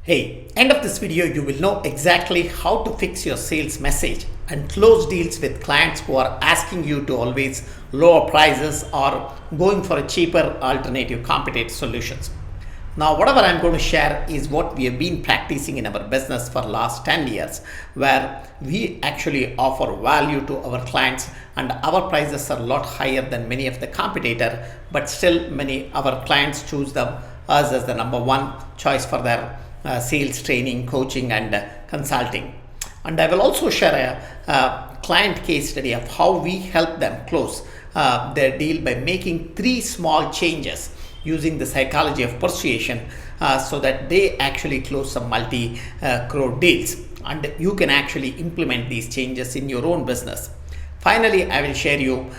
Hey, end of this video, you will know exactly how to fix your sales message and close deals with clients who are asking you to always lower prices or going for a cheaper alternative competitive solutions. Now, whatever I'm going to share is what we have been practicing in our business for last 10 years, where we actually offer value to our clients and our prices are a lot higher than many of the competitor, but still many our clients choose us as the number one choice for their sales training, coaching, and consulting. And I will also share a client case study of how we help them close their deal by making 3 small changes using the psychology of persuasion so that they actually close some multi-crore deals. And you can actually implement these changes in your own business. Finally, I will share you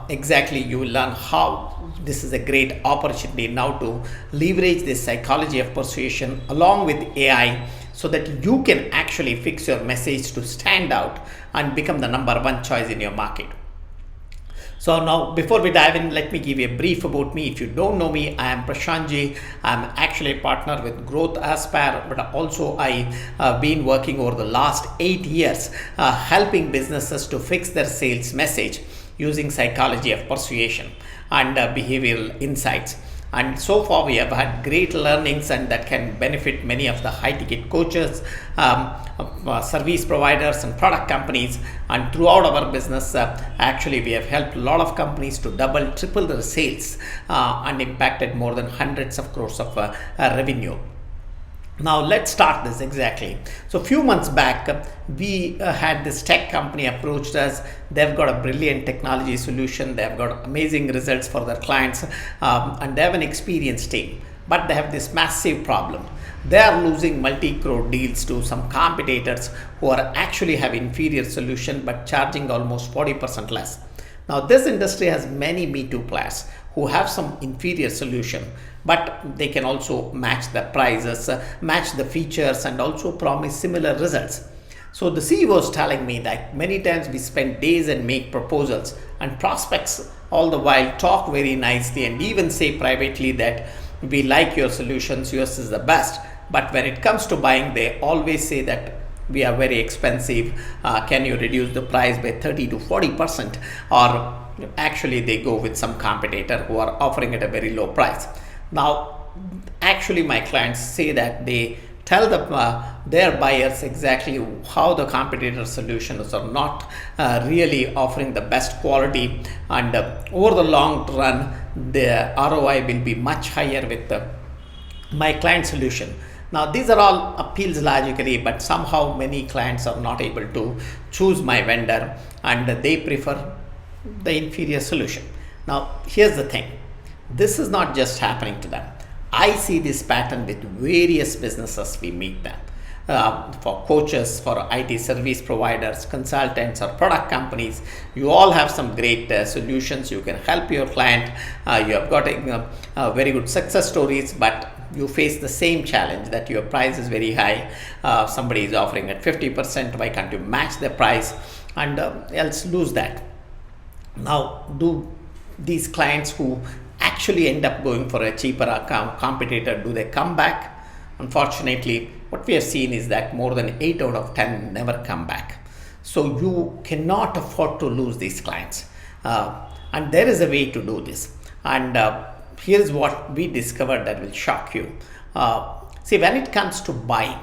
exactly, you will learn how this is a great opportunity now to leverage this psychology of persuasion along with AI so that you can actually fix your message to stand out and become the number one choice in your market. So now, before we dive in, let me give you a brief about me. If you don't know me, I am Prashant Ji. I'm actually a partner with Growth Aspire, but also I have been working over the last 8 years helping businesses to fix their sales message using psychology of persuasion and behavioral insights. And so far we have had great learnings and that can benefit many of the high ticket coaches, service providers and product companies. And throughout our business, actually we have helped a lot of companies to double, triple their sales and impacted more than hundreds of crores of revenue. Now let's start this exactly. So a few months back, we had this tech company approached us. They've got a brilliant technology solution. They've got amazing results for their clients and they have an experienced team. But they have this massive problem. They are losing multi-crore deals to some competitors who are actually have inferior solution but charging almost 40% less. Now this industry has many Me Too players who have some inferior solution, but they can also match the prices, match the features and also promise similar results. So the CEO was telling me that many times we spend days and make proposals and prospects all the while talk very nicely and even say privately that we like your solutions, yours is the best. But when it comes to buying, they always say that we are very expensive. Can you reduce the price by 30 to 40%? Or actually they go with some competitor who are offering at a very low price. Now, actually my clients say that they tell their buyers exactly how the competitor solutions are not really offering the best quality, and over the long run, the ROI will be much higher with my client solution. Now, these are all appeals logically, but somehow many clients are not able to choose my vendor and they prefer the inferior solution. Now, here's the thing. This is not just happening to them. I see this pattern with various businesses we meet them. For coaches, for IT service providers, consultants, or product companies, you all have some great solutions. You can help your client. You have got very good success stories, but you face the same challenge that your price is very high. Somebody is offering at 50%. Why can't you match the price and else lose that? Now, do these clients who actually end up going for a cheaper competitor, do they come back? Unfortunately, what we have seen is that more than 8 out of 10 never come back. So you cannot afford to lose these clients. And there is a way to do this. And here's what we discovered that will shock you. See, when it comes to buying,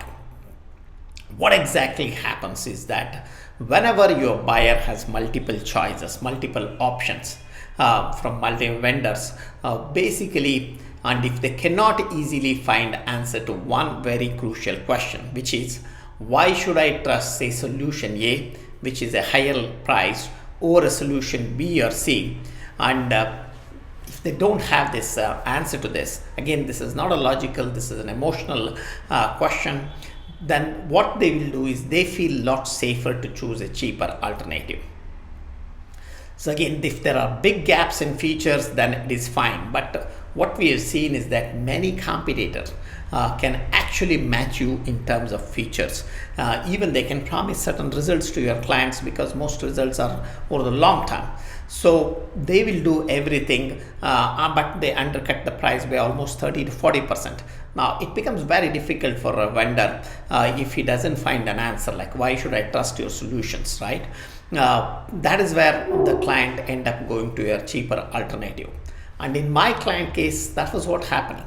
what exactly happens is that whenever your buyer has multiple choices, multiple options from multiple vendors, basically, and if they cannot easily find answer to one very crucial question, which is why should I trust say solution A, which is a higher price, or a solution B or C, and if they don't have this answer to this, again, this is not a logical, this is an emotional question, then what they will do is they feel a lot safer to choose a cheaper alternative. So again, if there are big gaps in features, then it is fine. But what we have seen is that many competitors can actually match you in terms of features. Even they can promise certain results to your clients because most results are over the long term. So they will do everything, but they undercut the price by almost 30 to 40%. Now it becomes very difficult for a vendor if he doesn't find an answer, like why should I trust your solutions, right? That is where the client end up going to a cheaper alternative. And in my client case, that was what happened.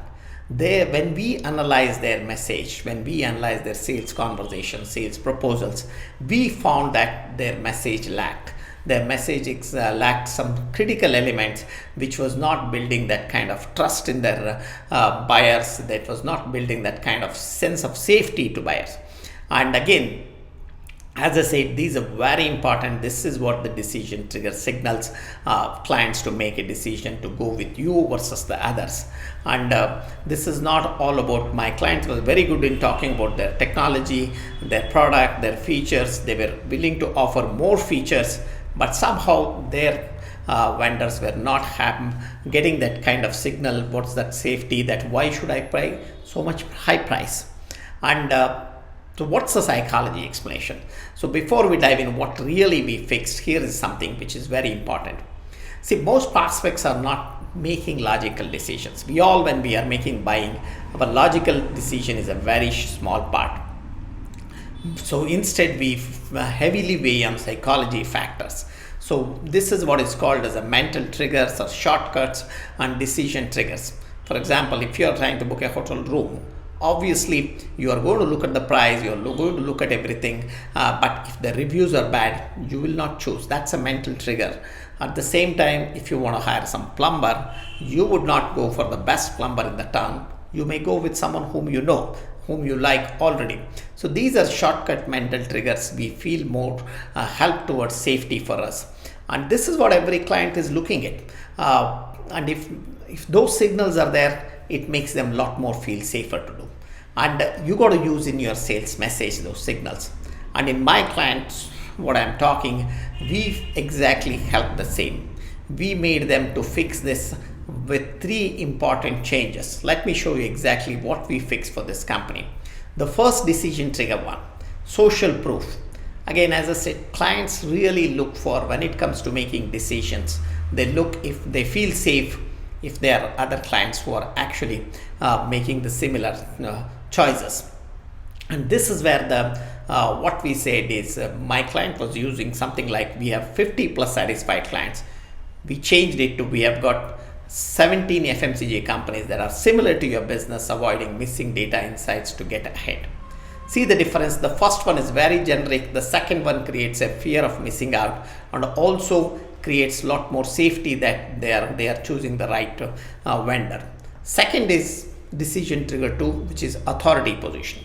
When we analyze their message, when we analyze their sales conversation, sales proposals, we found that their message lacked. Their message lacked some critical elements, which was not building that kind of trust in their buyers, that was not building that kind of sense of safety to buyers. And again, as I said, these are very important. This is what the decision trigger signals clients to make a decision to go with you versus the others. And this is not all about, my clients was very good in talking about their technology, their product, their features. They were willing to offer more features, but somehow their vendors were not getting that kind of signal. What's that safety? That why should I pay so much high price? And so what's the psychology explanation? So before we dive in what really we fixed, here is something which is very important. See, most prospects are not making logical decisions. We all, when we are making buying, our logical decision is a very small part. So instead we heavily weigh on psychology factors. So this is what is called as a mental triggers or shortcuts and decision triggers. For example, if you are trying to book a hotel room, obviously you are going to look at the price, you are going to look at everything, but if the reviews are bad, you will not choose. That's a mental trigger. At the same time, if you want to hire some plumber, you would not go for the best plumber in the town. You may go with someone whom you know, whom you like already. So these are shortcut mental triggers. We feel more help towards safety for us. And this is what every client is looking at. And if those signals are there, it makes them a lot more feel safer to do. And you got to use in your sales message those signals. And in my clients, what I'm talking, we exactly helped the same. We made them to fix this with 3 important changes. Let me show you exactly what we fixed for this company. The first decision trigger one, social proof. Again, as I said, clients really look for, when it comes to making decisions, they look if they feel safe, if there are other clients who are actually making the similar choices. And this is where the what we said is my client was using something like, we have 50 plus satisfied clients. We changed it to, we have got 17 FMCG companies that are similar to your business, avoiding missing data insights to get ahead. See the difference. The first one is very generic. The second one creates a fear of missing out and also creates a lot more safety that they are choosing the right vendor. Second is decision trigger 2, which is authority position.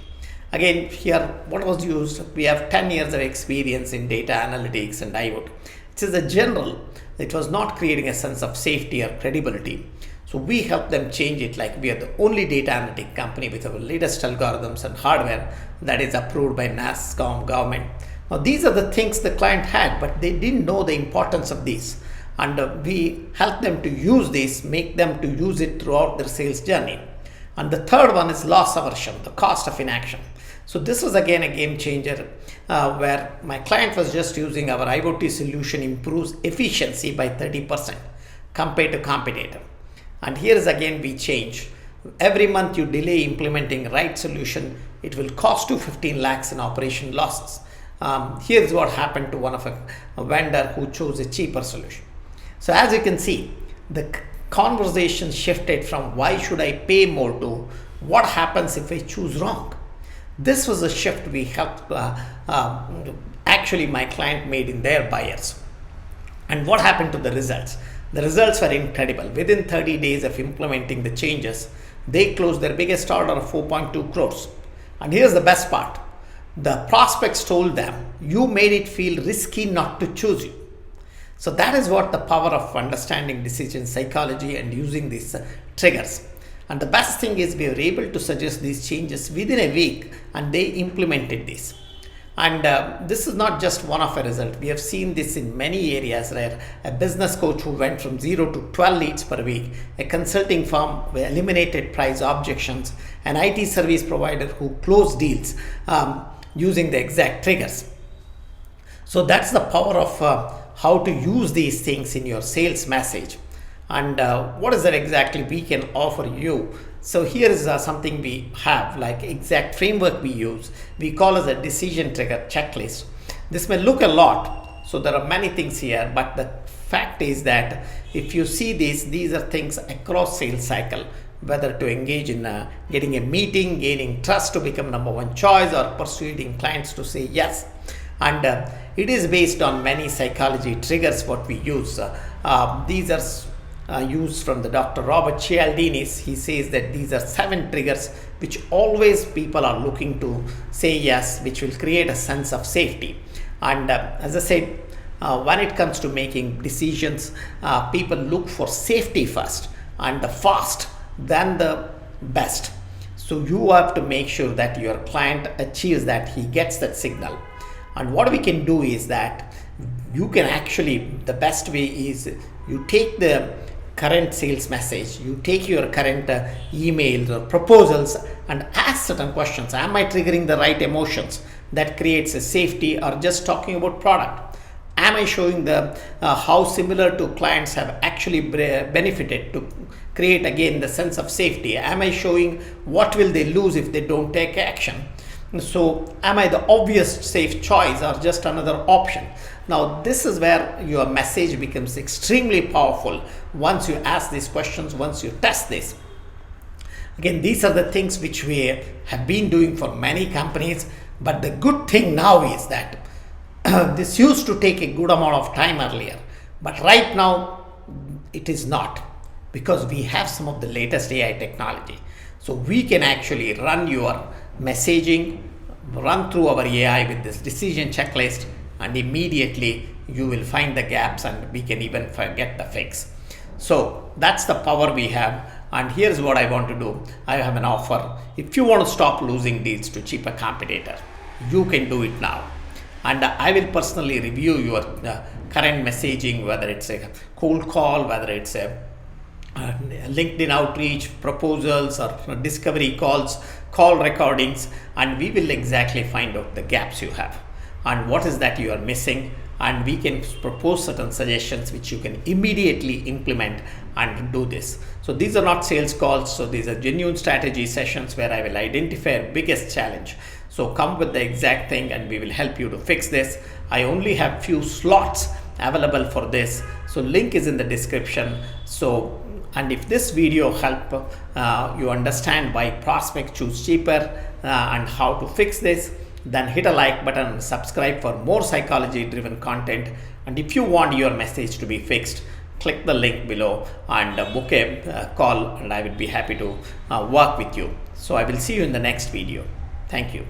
Again, here what was used, we have 10 years of experience in data analytics and IoT. It is a general, it was not creating a sense of safety or credibility. So we help them change it, like we are the only data analytic company with our latest algorithms and hardware that is approved by NASSCOM government. Now these are the things the client had, but they didn't know the importance of these. And we help them to use this, make them to use it throughout their sales journey. And the third one is loss aversion, the cost of inaction. So this was again a game changer where my client was just using our IoT solution improves efficiency by 30% compared to competitor. And here is again we change. Every month you delay implementing right solution, it will cost you 15 lakhs in operation losses. Here's what happened to one of a vendor who chose a cheaper solution. So as you can see, the conversation shifted from why should I pay more to what happens if I choose wrong. This was a shift we helped actually my client made in their buyers. And what happened to the results? The results were incredible. Within 30 days of implementing the changes, they closed their biggest order of 4.2 crores. And here's the best part. The prospects told them, you made it feel risky not to choose you. So that is what the power of understanding decision psychology and using these triggers. And the best thing is we were able to suggest these changes within a week and they implemented this. And this is not just one of a result. We have seen this in many areas, where a business coach who went from 0 to 12 leads per week, a consulting firm who eliminated price objections, an IT service provider who closed deals using the exact triggers. So that's the power of how to use these things in your sales message. And what is that exactly we can offer you? So here is something we have, like exact framework we use. We call as a decision trigger checklist. This may look a lot, so there are many things here, but the fact is that if you see these are things across sales cycle, whether to engage in getting a meeting, gaining trust to become number one choice, or persuading clients to say yes. And it is based on many psychology triggers what we use. These are used from the Dr. Robert Cialdini's. He says that these are 7 triggers which always people are looking to say yes, which will create a sense of safety. And as I said, when it comes to making decisions, people look for safety first, and the fast, then the best. So you have to make sure that your client achieves that, he gets that signal. And what we can do is that you can actually, the best way is you take the current sales message, you take your current emails or proposals and ask certain questions. Am I triggering the right emotions that creates a safety, or just talking about product? Am I showing the how similar to clients have actually benefited to create again the sense of safety? Am I showing what will they lose if they don't take action? So am I the obvious safe choice or just another option? Now this is where your message becomes extremely powerful once you ask these questions, once you test this. Again, these are the things which we have been doing for many companies, but the good thing now is that this used to take a good amount of time earlier, but right now it is not, because we have some of the latest AI technology. So we can actually run your messaging, run through our AI with this decision checklist, and immediately you will find the gaps, and we can even get the fix. So that's the power we have. And here's what I want to do. I have an offer. If you want to stop losing deals to cheaper competitor, you can do it now. And I will personally review your current messaging, whether it's a cold call, whether it's a LinkedIn outreach, proposals, or discovery calls, call recordings, and we will exactly find out the gaps you have and what is that you are missing, and we can propose certain suggestions which you can immediately implement and do this. So these are not sales calls, so these are genuine strategy sessions where I will identify our biggest challenge. So come with the exact thing and we will help you to fix this. I only have few slots available for this, so link is in the description. So, and if this video help you understand why prospects choose cheaper and how to fix this, then hit a like button and subscribe for more psychology driven content. And if you want your message to be fixed, click the link below and book a call, and I will be happy to work with you. So I will see you in the next video. Thank you.